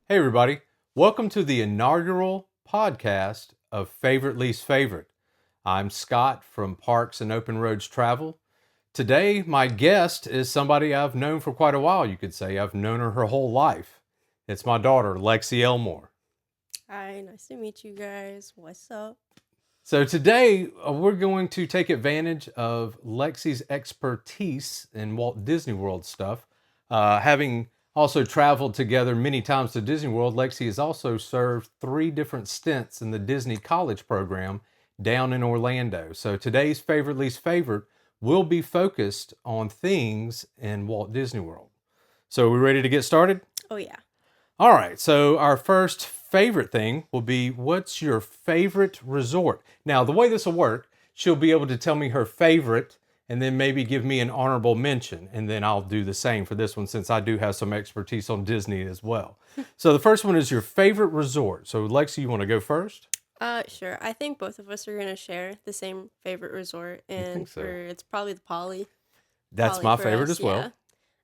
Hey, everybody. Welcome to the inaugural podcast of Favorite Least Favorite. I'm Scott from Parks and Open Roads Travel. Today, my guest is somebody I've known for quite a while, you could say. I've known her whole life. It's my daughter, Lexi Elmore. Hi, nice to meet you guys. What's up? So today, we're going to take advantage of Lexi's expertise in Walt Disney World stuff. Having also traveled together many times to Disney World, Lexi has also served 3 different stints in the Disney College program down in Orlando. So today's favorite least favorite will be focused on things in Walt Disney World. So are we ready to get started? Oh, yeah. All right, so our first favorite thing will be, what's your favorite resort? Now, the way this will work, she'll be able to tell me her favorite and then maybe give me an honorable mention. And then I'll do the same for this one since I do have some expertise on Disney as well. So the first one is your favorite resort. So Lexi, you want to go first? Sure. I think both of us are gonna share the same favorite resort, I think and so. it's probably the Poly. That's Poly my for favorite us, as well.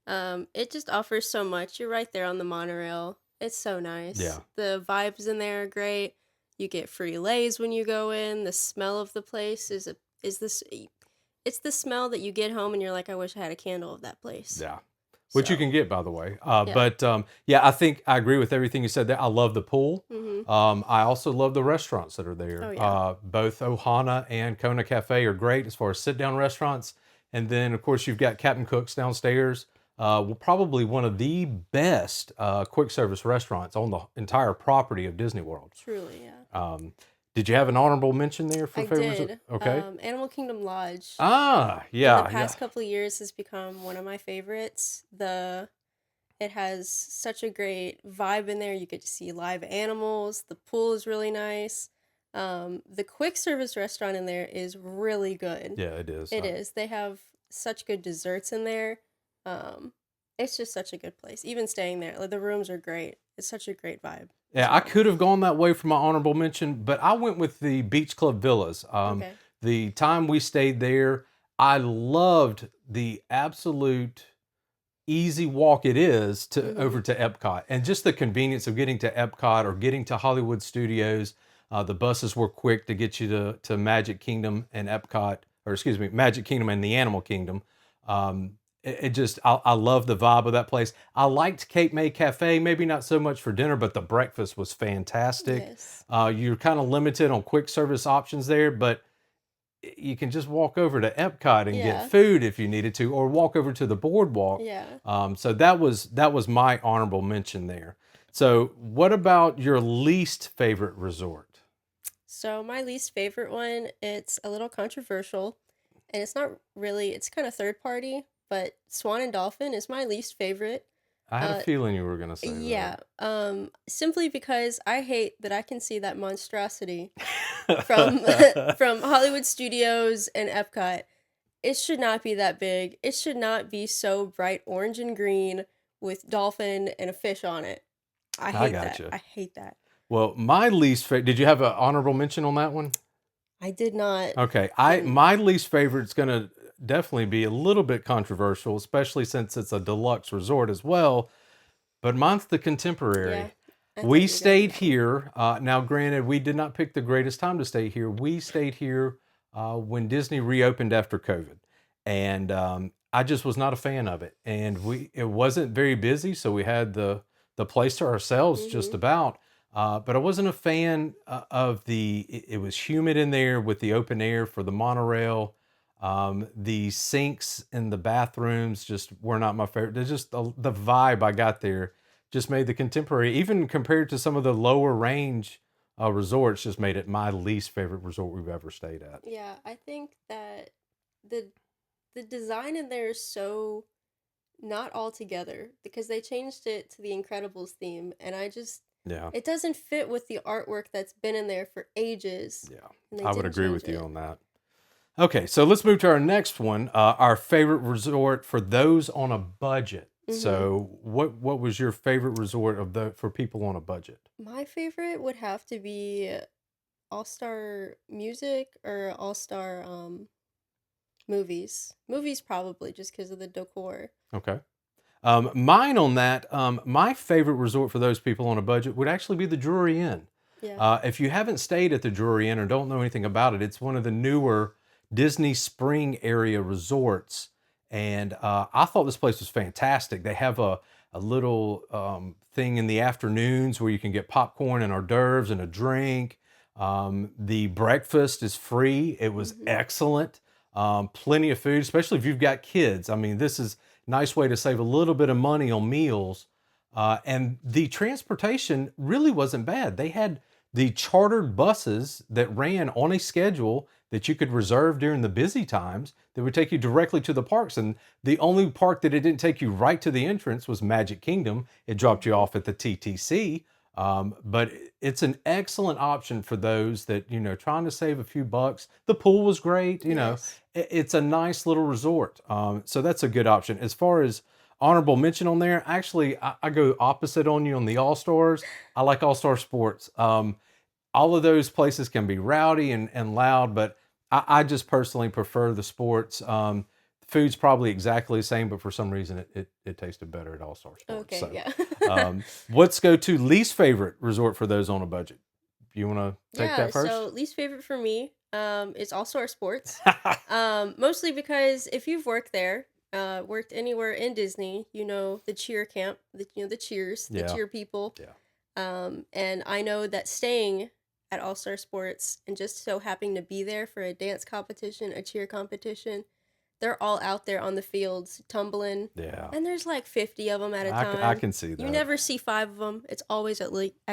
yeah. It just offers so much. You're right there on the monorail. It's so nice. Yeah. The vibes in there are great. You get free lays when you go in. The smell of the place is this. It's the smell that you get home and you're like, I wish I had a candle of that place. Yeah. Which you So can get, by the way. yeah. But yeah, I think I agree with everything you said there. I love the pool. Mhm. I also love the restaurants that are there. Oh yeah. Both Ohana and Kona Cafe are great as far as sit-down restaurants. And then, of course, you've got Captain Cook's downstairs. Probably one of the best quick service restaurants on the entire property of Disney World. Truly, yeah. Did you have an honorable mention there for I favorite resort? did. Okay. Animal Kingdom Lodge Ah, in the yeah, yeah. past couple of years has become one of my favorites. It has such a great vibe in there. You get to see live animals. The pool is really nice. The quick service restaurant in there is really good. Yeah, it is. It is. They have such good desserts in there. Um, it's just such a good place. Even staying there, like the rooms are great. It's such a great vibe. Yeah, I could have gone that way for my honorable mention, but I went with the Beach Club Villas. Okay. The time we stayed there, I loved the absolute easy walk it is to over to Epcot, and just the convenience of getting to Epcot or getting to Hollywood Studios. The buses were quick to get you to Magic Kingdom and Epcot, or excuse me, Magic Kingdom and the Animal Kingdom. It just, I love the vibe of that place. I liked Cape May Cafe, maybe not so much for dinner, but the breakfast was fantastic. Yes. You're kind of limited on quick service options there, but you can just walk over to Epcot and Yeah. get food if you needed to, or walk over to the boardwalk. Yeah. So that was my honorable mention there. So what about your least favorite resort? So my least favorite one, it's a little controversial, and it's not really, it's kind of third party, but Swan and Dolphin is my least favorite. I had a Uh feeling you were going to say yeah, simply because I hate that I can see that monstrosity from that. from Hollywood Studios and Epcot. It should not be that big. It should not be so bright orange and green with dolphin and a fish on it. I I hate that. gotcha. I hate that. Well, my least favorite. Did you have an honorable mention on that one? I did not. Okay, Didn't. my least favorite is going to definitely be a little bit controversial, especially since it's a deluxe resort as well. But mine's the Yeah, Contemporary. I thought you We were gonna stayed pick that one. here. Now, granted, we did not pick the greatest time to stay here. We stayed here when Disney reopened after COVID, and I just was not a fan of it. And it wasn't very busy, so we had the place to ourselves just Mhm. about. But I wasn't a fan of it was humid in there with the open air for the monorail. The sinks in the bathrooms just were not my favorite. There's just the vibe I got there just made the Contemporary, even compared to some of the lower range resorts, just made it my least favorite resort we've ever stayed at. Yeah, I think that the the design in there is so not all together because they changed it to the Incredibles theme, and I just Yeah, it doesn't fit with the artwork that's been in there for ages, yeah, and they I would didn't agree change with you it. on that. Okay, so let's move to our next one. Our favorite resort for those on a budget. Mm-hmm. So, what was your favorite resort of the for people on a budget? My favorite would have to be All Star Music or All Star Movies. Movies probably just because of the decor. Okay. Mine on that, my favorite resort for those people on a budget would actually be the Drury Inn. Yeah. If you haven't stayed at the Drury Inn or don't know anything about it, it's one of the newer Disney Spring area resorts. And I thought this place was fantastic. They have a little thing in the afternoons where you can get popcorn and hors d'oeuvres and a drink. The breakfast is free. It was excellent. Plenty of food, especially if you've got kids. I mean, this is a nice way to save a little bit of money on meals. And the transportation really wasn't bad. They had the chartered buses that ran on a schedule that you could reserve during the busy times that would take you directly to the parks. And the only park that it didn't take you right to the entrance was Magic Kingdom. It dropped you off at the TTC. But it's an excellent option for those that, trying to save a few bucks. The pool was great. Yes. It's a nice little resort. So that's a good option. As far as honorable mention on there, actually, I go opposite on you on the All-Stars. I like All-Star Sports. All of those places can be rowdy and loud, but I just personally prefer the sports. Food's probably exactly the same, but for some reason it tasted better at All Star Sports. Okay, So, yeah. let's go to least favorite resort for those on a budget. You want to take Yeah, that first? so least favorite for me is All-Star Sports. Mostly because if you've worked there, worked anywhere in Disney, you know the cheer camp, the cheers, the Yeah. cheer people. Yeah. And I know that staying at All-Star Sports and just so happening to be there for a dance competition, a cheer competition, they're all out there on the fields tumbling. Yeah. And there's like 50 of them at a time. I can see that. You never see 5 of them. It's always at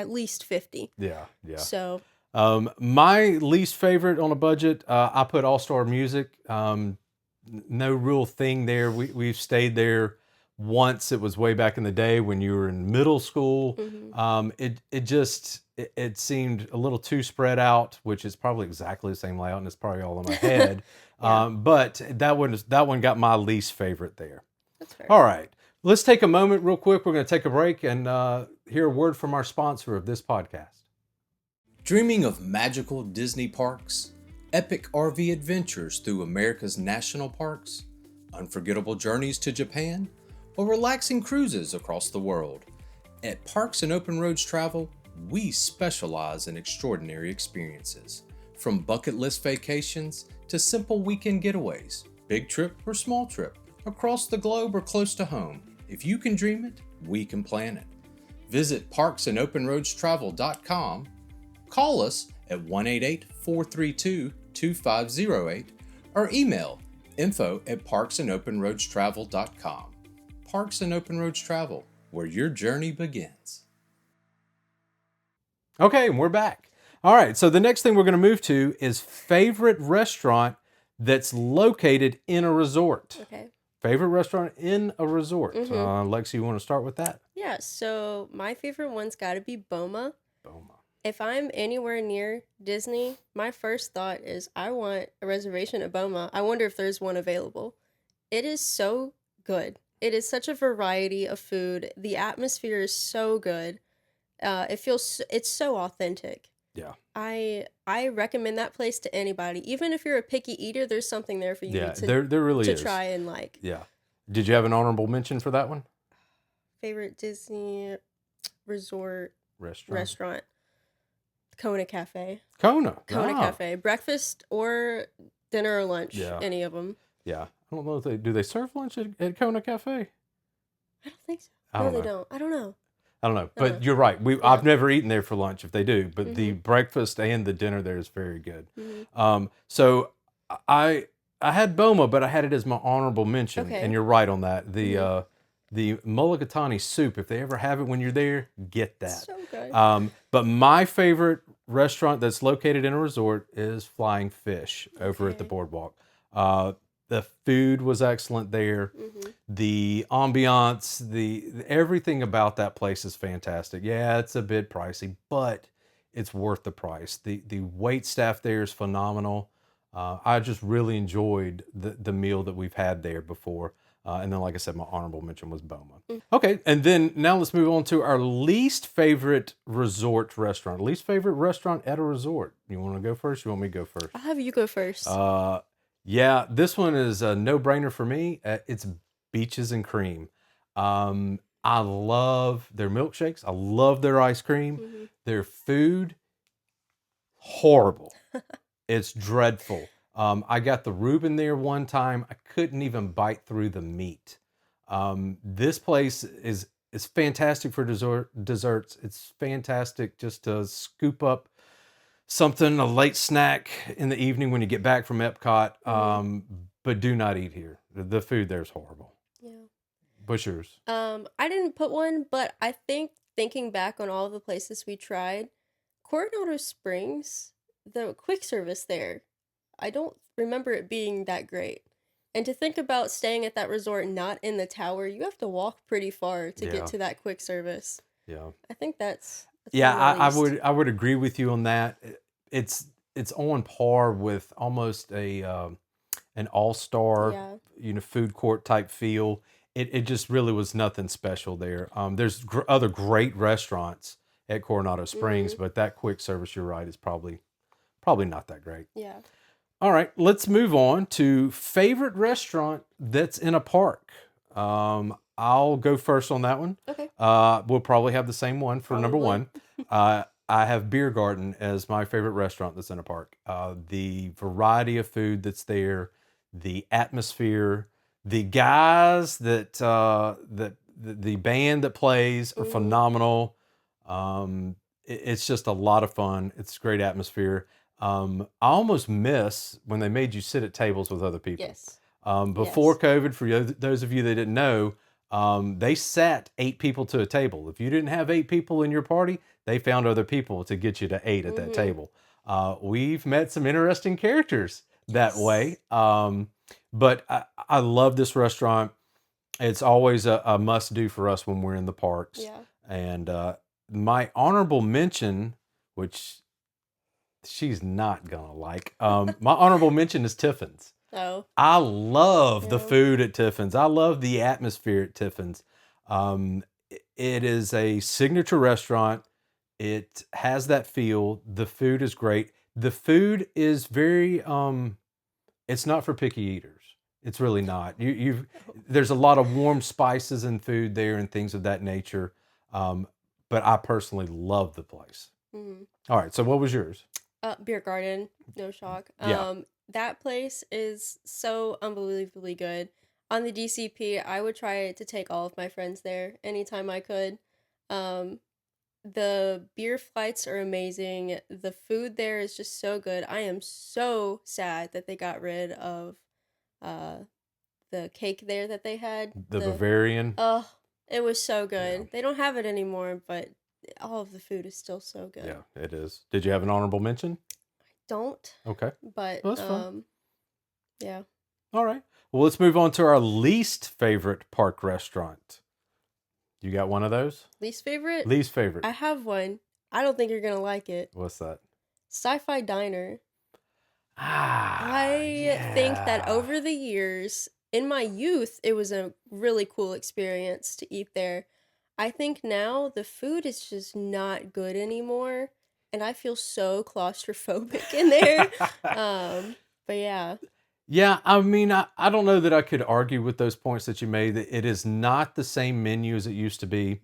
least 50. Yeah. Yeah. So, My least favorite on a budget, I put All Star Music. No real thing there. We've stayed there once. It was way back in the day when you were in middle school. It seemed a little too spread out, which is probably exactly the same layout, and it's probably all in my head. Yeah. But that one got my least favorite there. that's fair. All right, let's take a moment real quick. We're going to take a break and hear a word from our sponsor of this podcast. Dreaming of magical Disney parks, epic RV adventures through America's national parks, unforgettable journeys to Japan, or relaxing cruises across the world? At Parks and Open Roads Travel, we specialize in extraordinary experiences. From bucket list vacations to simple weekend getaways, big trip or small trip, across the globe or close to home. If you can dream it, we can plan it. Visit parksandopenroadstravel.com. Call us at 1-888-432-2508 or email info@parksandopenroadstravel.com. Parks and Open Roads Travel, where your journey begins. Okay, and we're back. All right, so the next thing we're going to move to is favorite restaurant that's located in a resort. Okay. Favorite restaurant in a resort. Lexi, you want to start with that? Yeah, so my favorite one's got to be Boma. Boma. If I'm anywhere near Disney, my first thought is I want a reservation at Boma. I wonder if there's one available. It is so good. It is such a variety of food. The atmosphere is so good. It's so authentic. Yeah. I recommend that place to anybody. Even if you're a picky eater, there's something there for you Yeah, there really to is. try and like. Yeah. Did you have an honorable mention for that one? Favorite Disney resort Restaurant. Kona Cafe. Kona. Kona Ah. Cafe. Breakfast or dinner or lunch. Yeah. Any of them. Yeah. I don't know if do they serve lunch at Kona Cafe? I don't think so. I No, don't they know. don't. I don't know. I don't know, but you're right. I've never eaten there for lunch if they do, but the breakfast and the dinner there is very good. So I had Boma, but I had it as my honorable mention, Okay. and you're right on that. The mulligatawny soup, if they ever have it when you're there, get that. So good. But my favorite restaurant that's located in a resort is Flying Fish over at the Okay. boardwalk. The food was excellent there. The ambiance, the everything about that place is fantastic. Yeah, it's a bit pricey, but it's worth the price. The wait staff there is phenomenal. I just really enjoyed the meal that we've had there before. And then, like I said, my honorable mention was Boma. Okay, and then now let's move on to our least favorite resort restaurant. Least favorite restaurant at a resort. You want to go first? You want me to go first? I'll have you go first. Yeah, this one is a no-brainer for me. It's Beaches and Cream. I love their milkshakes. I love their ice cream. Hmm. Their food, horrible. It's dreadful. I got the Reuben there one time. I couldn't even bite through the meat. This place is fantastic for desserts. It's fantastic just to scoop up something, a late snack in the evening when you get back from Epcot. Hmm. But do not eat here. The food there is horrible. Yeah. What's yours? I didn't put one, but I think thinking back on all the places we tried, Coronado Springs, the quick service there, I don't remember it being that great. And to think about staying at that resort not in the tower, you have to walk pretty far to get Yeah, to that quick service. yeah. I think that's Yeah, one of the I least. would agree with you on that. It's it's on par with almost a an all-star, Yeah. food court type feel. It just really was nothing special there. There's other great restaurants at Coronado Springs, Mhm. but that quick service, you're right, is probably not that great. Yeah. All right, let's move on to favorite restaurant that's in a park. I'll go first on that one. Okay. We'll probably have the same one for number Probably. one. I have Beer Garden as my favorite restaurant that's in a park. The variety of food that's there, the atmosphere, the guys that the band that plays are Mhm. phenomenal. It's just a lot of fun. It's great atmosphere. I almost miss when they made you sit at tables with other people. Yes. Before Yes. COVID, for those of you that didn't know, they sat 8 people to a table. If you didn't have 8 people in your party, they found other people to get you to 8 at that Mhm. table. We've met some interesting characters that way. Yes. But I love this restaurant. It's always a must do for us when we're in the parks. Yeah. And my honorable mention, which she's not gonna like, my honorable mention is Tiffin's. Oh. I love the Yeah. food at Tiffin's. I love the atmosphere at Tiffin's. It is a signature restaurant. It has that feel. The food is great. The food is very it's not for picky eaters. It's really not. Oh. There's a lot of warm spices and food there and things of that nature. Um, but I personally love the place. Mhm. All right, so what was yours? Beer garden, no shock. Yeah. That place is so unbelievably good. On the DCP, I would try to take all of my friends there anytime I could. Um, the beer flights are amazing. The food there is just so good. I am so sad that they got rid of uh the cake there that they had. The Bavarian. Oh, it was so Yeah. good. They don't have it anymore, but all of the food is still so good. Yeah, it is. Did you have an honorable mention? Don't, Okay. but Well, that's fun. yeah. All right. Well, let's move on to our least favorite park restaurant. You got one of those? Least favorite? Least favorite. I have one. I don't think you're gonna like it. What's that? Sci-Fi Diner. Ah, I think that yeah. over the years, in my youth, it was a really cool experience to eat there. I think now the food is just not good anymore, and I feel so claustrophobic in there. But yeah. Yeah, I mean, I don't know that I could argue with those points that you made. That it is not the same menu as it used to be.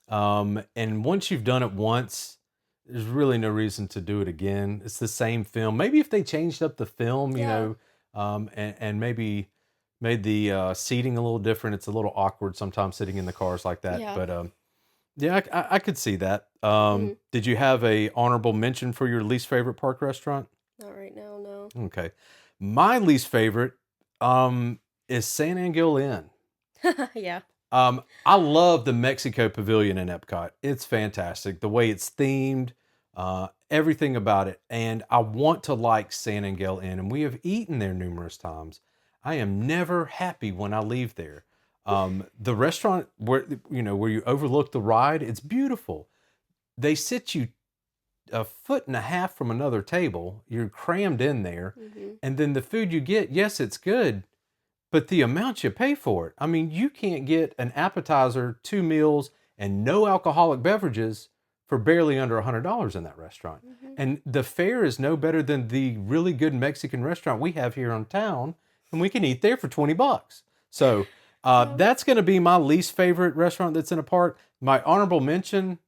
Mhm. And once you've done it once, there's really no reason to do it again. It's the same film. Maybe if they changed up the film, Yeah. and maybe made the seating a little different. It's a little awkward sometimes sitting in the cars like that. Yeah. But yeah, I could see that. Mhm. Did you have a honorable mention for your least favorite park restaurant? Not right now, no. Okay. My least favorite is San Angel Inn. Yeah. I love the Mexico Pavilion in Epcot. It's fantastic. The way it's themed, everything about it. And I want to like San Angel Inn, and we have eaten there numerous times. I am never happy when I leave there. The restaurant where you overlook the ride, it's beautiful. They sit you a foot and a half from another table. You're crammed in there. Mhm. And then the food you get, yes, it's good, but the amount you pay for it. I mean, you can't get an appetizer, 2 meals, and no alcoholic beverages for barely under $100 in that restaurant. Mhm. And the fare is no better than the really good Mexican restaurant we have here in town, and we can eat there for $20. So Yeah. That's going to be my least favorite restaurant that's in a park. My honorable mention,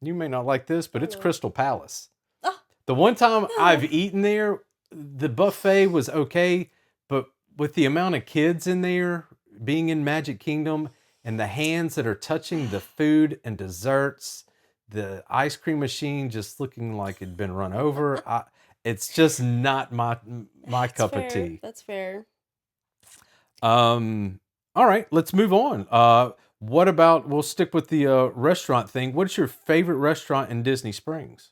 you may not like this, but Oh it's no. Crystal Palace. Oh The one time I've no. eaten there, the buffet was okay, but with the amount of kids in there being in Magic Kingdom and the hands that are touching the food and desserts, the ice cream machine just looking like it'd been run over, it's just not my That's cup of fair. tea. That's fair. Um, all right, let's move on. What about we'll stick with the restaurant thing. What's your favorite restaurant in Disney Springs?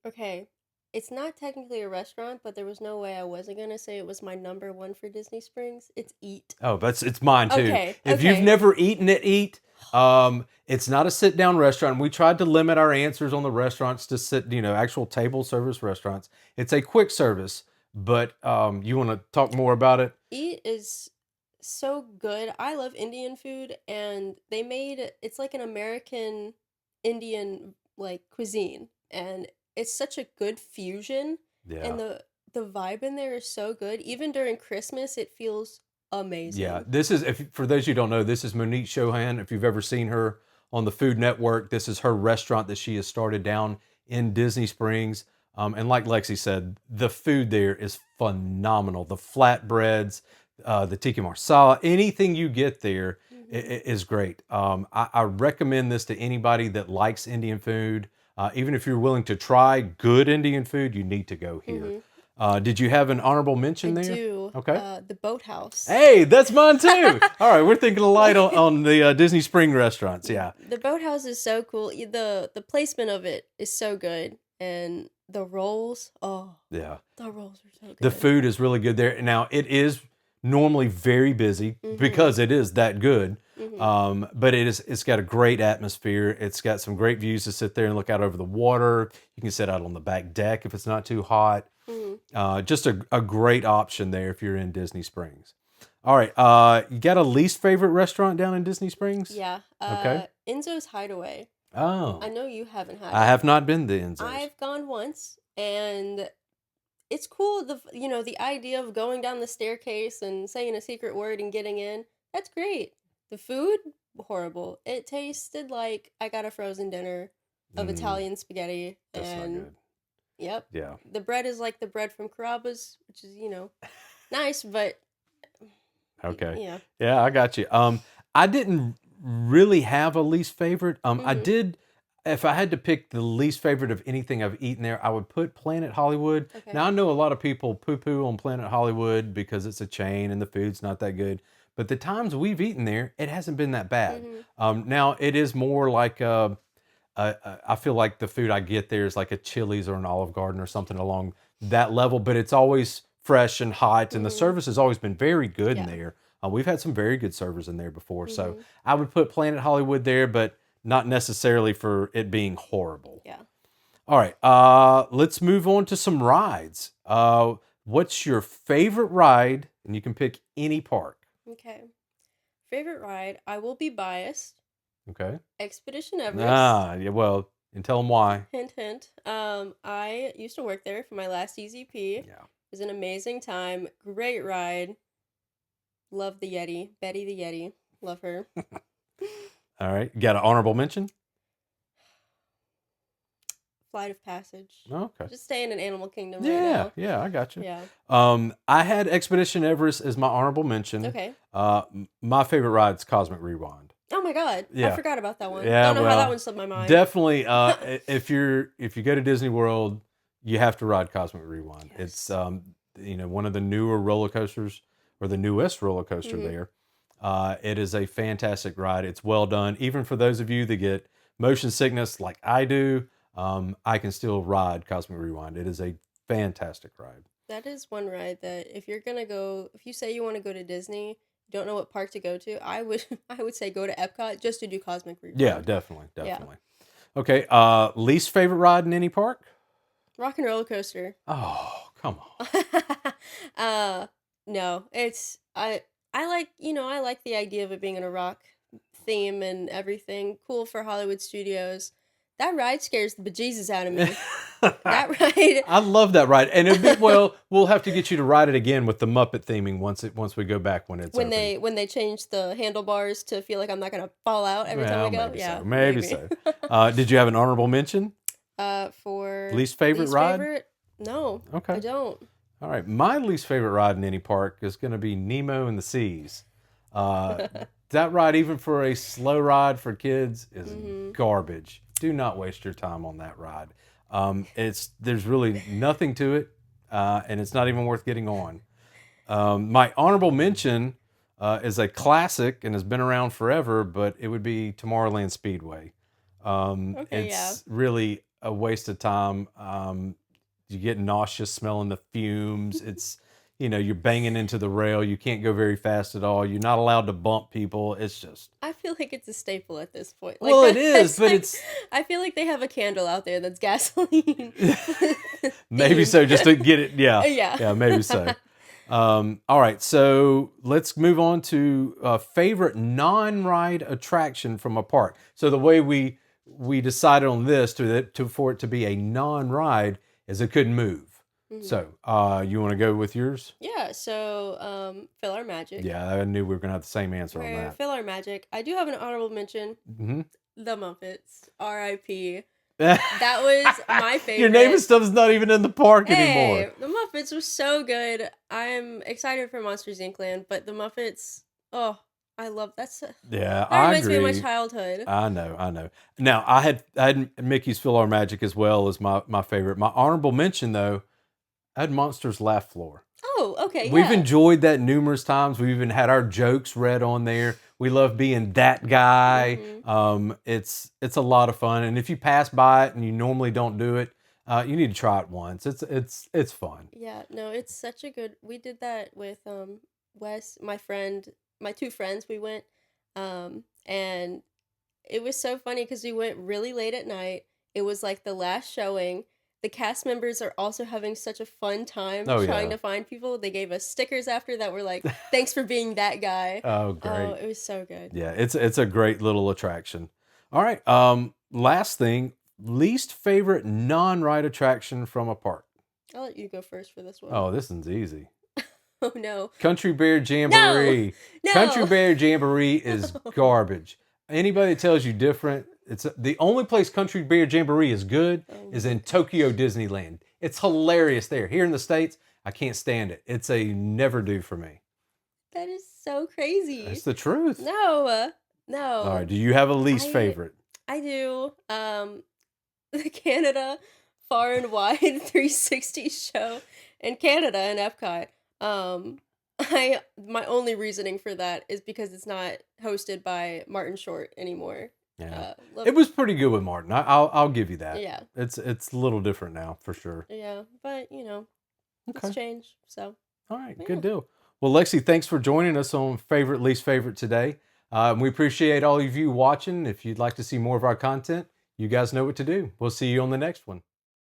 Okay. It's not technically a restaurant, but there was no way I wasn't gonna say it was my number one for Disney Springs. It's Eat. Oh, it's mine too. Okay. If you've Okay. never eaten at Eat, it's not a sit down restaurant. We tried to limit our answers on the restaurants to actual table service restaurants. It's a quick service, but you want to talk more about it? Eat is so good. I love Indian food, and they made it's like an American Indian like cuisine, and it's such a good fusion, Yeah. and the vibe in there is so good. Even during Christmas, it feels Yeah, amazing. this is if for those who don't know, this is Monique Chohan. If you've ever seen her on the Food Network, this is her restaurant that she has started down in Disney Springs. And like Lexi said, the food there is phenomenal. The flatbreads, the tiki marsala, anything you get there Mhm. is great. I recommend this to anybody that likes Indian food. Even if you're willing to try good Indian food, you need to go here. Mhm. Did you have an honorable I mention there? do. Okay. The Boathouse. Hey, that's mine too. All right, we're thinking alike on the Disney Spring restaurants. Yeah, The boathouse is so cool. The placement of it is so good, and the rolls. Oh, yeah. the rolls are so The good. food is really good there. Now it is normally very busy Mhm. because it is that good. Mhm. But it's got a great atmosphere. It's got some great views to sit there and look out over the water. You can sit out on the back deck if it's not too hot. Mhm. Just a great option there if you're in Disney Springs. All right, you got a least favorite restaurant down in Disney Springs? Yeah. Okay. Enzo's Hideaway. I Oh, know you haven't had I it. have not been to Enzo's. I've gone once, and it's cool. The idea of going down the staircase and saying a secret word and getting in. That's great. The food horrible. It tasted like I got a frozen dinner of Mm, Italian spaghetti, that's not and good. yep, Yeah. the bread is like the bread from Carrabba's, which is nice, but Okay. yeah. Yeah, I got you. I didn't really have a least favorite. I Mhm. did. If I had to pick the least favorite of anything I've eaten there, I would put Planet Hollywood. Okay. Now I know a lot of people poo-poo on Planet Hollywood because it's a chain and the food's not that good. But the times we've eaten there, it hasn't been that bad. Mhm. Now it is more like I feel like the food I get there is like a Chili's or an Olive Garden or something along that level, but it's always fresh and hot, and the Mhm. service has always been very good in Yeah. there. We've had some very good servers in there before, so Mhm. I would put Planet Hollywood there, but not necessarily for it being horrible. Yeah. All right, let's move on to some rides. What's your favorite ride? And you can pick any park. Okay. Favorite ride? I will be biased. Okay. Expedition Everest. Ah, yeah. Well, and tell them why. Hint, hint. I used to work there for my last EZP. It Yeah. was an amazing time. Great ride. Love the Yeti. Betty the Yeti. Love her. All right. You got an honorable mention? Flight of Passage. Okay. Just staying in Animal Kingdom right Yeah, now. yeah, I got you. Yeah. I had Expedition Everest as my honorable mention. Okay. My favorite ride is Cosmic Rewind. Oh my god. I Yeah, forgot about that one. yeah. Don't know how that Well, one slipped my mind. definitely. If you go to Disney World, you have to ride Cosmic Rewind. It's Yes. one of the newer roller coasters or the newest roller coaster Mhm. there. It is a fantastic ride. It's well done. Even for those of you that get motion sickness like I do, I can still ride Cosmic Rewind. It is a fantastic ride. That is one ride that if you're gonna go, if you say you want to go to Disney, you don't know what park to go to, I would I would say go to Epcot just to do Cosmic Yeah, Rewind. definitely, Yeah. definitely. Okay, least favorite ride in any park? Rock and roller coaster. Oh, come on. uh no, it's I like, I like the idea of it being in a rock theme and everything. Cool for Hollywood Studios. That ride scares the bejesus out of me. That ride. I love that ride, and well, we'll have to get you to ride it again with the Muppet theming once we go back when it's When open. they change the handlebars to feel like I'm not gonna fall out every time Well, I go. maybe Yeah, so. Maybe so. Did you have an honorable mention? For Least favorite ride? favorite? No, Okay. I don't. All right. My least favorite ride in any park is going to be Nemo and the Seas. Uh, that ride, even for a slow ride for kids, is garbage. Do not waste your time on that ride. There's really nothing to it, and it's not even worth getting on. My honorable mention is a classic and has been around forever, but it would be Tomorrowland Speedway. Okay, It's really a waste of time. You get nauseous smelling the fumes. It's, you're banging into the rail. You can't go very fast at all. You're not allowed to bump people. It's just. I feel like it's a staple at this point. Well, it is, but it's. I feel like they have a candle out there that's gasoline. Maybe so, just to get it. Yeah. Yeah. Yeah, maybe so. All right, so let's move on to favorite non-ride attraction from a park. So the way we decided on this for it to be a non-ride is it couldn't move. So you want to go with yours? Yeah. So Fill Our Magic. Yeah, I knew we were gonna have the same answer on that. Fill Our Magic. I do have an honorable mention. Mm-hmm. The Muppets. R.I.P. That was my favorite. Your name and stuff is not even in the park anymore. The Muppets was so good. I'm excited for Monsters Inc. Land, but the Muppets, oh, I love that's. Yeah, that reminds agree. me of my childhood. I know. Now I had Mickey's Fill Our Magic as well as my favorite. My honorable mention though, I had Monsters Laugh Floor. Oh, okay. We've yeah. enjoyed that numerous times. We've even had our jokes read on there. We love being that guy. It's a lot of fun, and if you pass by it and you normally don't do it, you need to try it once. It's fun. Yeah, no, it's such a good. We did that with Wes, my friend, my two friends. We went, and it was so funny because we went really late at night. It was like the last showing. The cast members are also having such a fun time trying to find people. They gave us stickers after that were like, "Thanks for being that guy." Oh, great! Oh, it was so good. Yeah, it's a great little attraction. All right. Last thing, least favorite non-ride attraction from a park. I'll let you go first for this one. Oh, this one's easy. Oh no. Country Bear Jamboree. No. Country Bear Jamboree is garbage. Anybody that tells you different, it's the only place Country Bear Jamboree is good is in Tokyo Disneyland. It's hilarious there. Here in the States, I can't stand it. It's a never do for me. That is so crazy. That's the truth. No. All right. Do you have a least favorite? I do. The Canada Far and Wide 360 show in Canada in Epcot. My only reasoning for that is because it's not hosted by Martin Short anymore. Yeah, it was pretty good with Martin. I'll give you that. Yeah, it's a little different now for sure. Yeah, but it's changed. So all right, good deal. Well, Lexi, thanks for joining us on favorite least favorite today. We appreciate all of you watching. If you'd like to see more of our content, you guys know what to do. We'll see you on the next one.